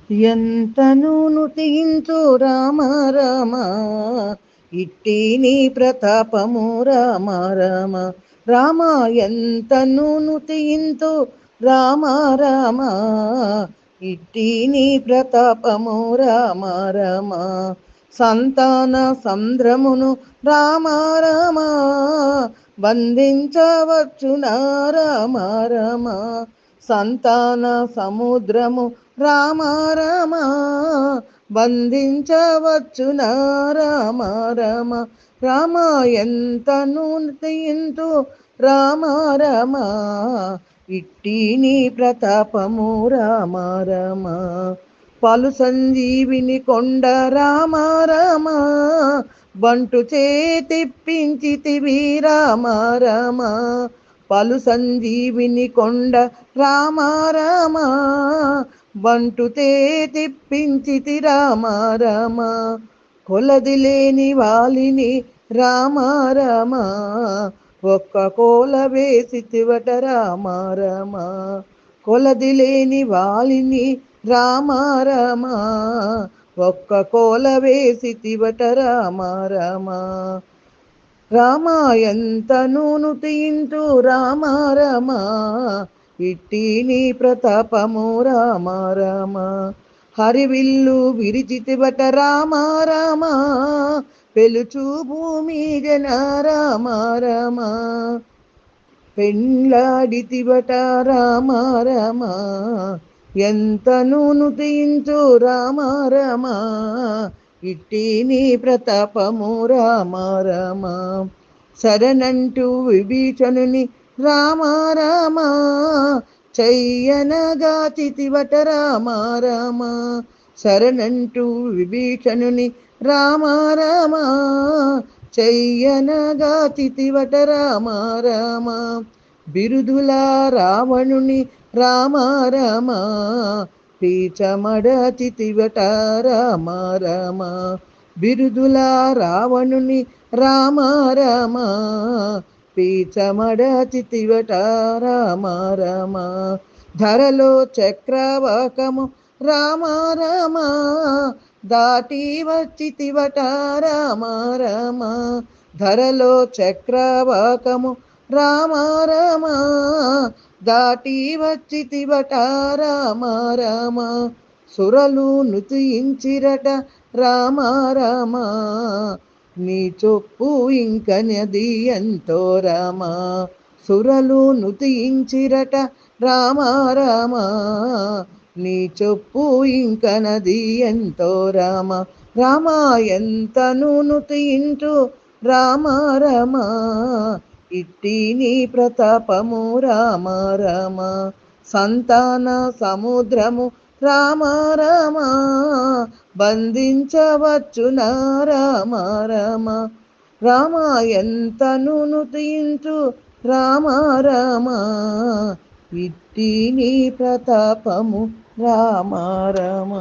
ఎంతను నుతించు రామ రామ, ఇట్టి నీ ప్రతాపము రామ రామ. రామ ఎంతను నుతించు రామ రామ, ఇట్టి నీ ప్రతాపము రామ రామ. సంతాన సంద్రమును రామ రామ, బంధించవచ్చునా రామ రామ. సంతాన సముద్రము రామ రామ, బంధించవచ్చునా రామ రామ. రామ ఎంతను నృతింతు రామ రామ, ఇట్టి నీ ప్రతాపము రామ రామ. పలు సంజీవిని కొండ రామ రామ, బంటు చేతిప్పించితివి రామ రామ. పలు సంజీవిని కొండ రామ రామ, బంటు తెప్పించితి రామ రామ. కొలది లేని వాలిని రామ రామ, ఒక్క కోల వేసితివట రామ రామ. కొలది లేని వాలిని రామ రామ, ఒక్క కోల వేసితివట రామ రామ. రామ ఎంతను నుతింతు రామ రామ, ఇట్టి నీ ప్రతాపము రామ రామ. హరివిల్లు విరిచితివట రామ రామ, పెలుచు భూమి జన రామ రామ. పెండ్లాడితివట రామ రామ, ఎంతను నుతించు రామ రామ, ఇట్టి నీ ప్రతాపము రామ రామ. శరణంటూ విభీషణుని రామ రామ, చెయ్యనగాచితివట రామ రామ. శరణంటూ విభీషణుని రామ రామ, చెయ్యనగాచితివట రామ రామ. బిరుదుల రావణుని రామ రామ, పీచమడచితివట రామ రామ. బిరుదుల రావణుని రామ రామ, పీచమడచితివట రామ రామ. ధరలో చక్రవాకము రామ రామ, దాటి వచ్చితివట రామ రామ. ధరలో చక్రవాకము రామ రామ, దాటి వచ్చితివట రామ రామ. సురలు నుతించిరట రామ రామ, నీ చొప్పు ఇంకనది ఎంతో రామ. సురలు నుతించిరట రామ రామ, నీ చొప్పు ఇంకనది ఎంతో రామ. రామ ఎంతను నుతించు రామ రామ, ఇట్టి నీ ప్రతాపము రామ రామ. సంతాన సముద్రము రామ రామ, బంధించవచ్చునా రామ రామ. రామ ఎంతను నుతించు రామ రామ, ఇట్టి నీ ప్రతాపము రామ రామ.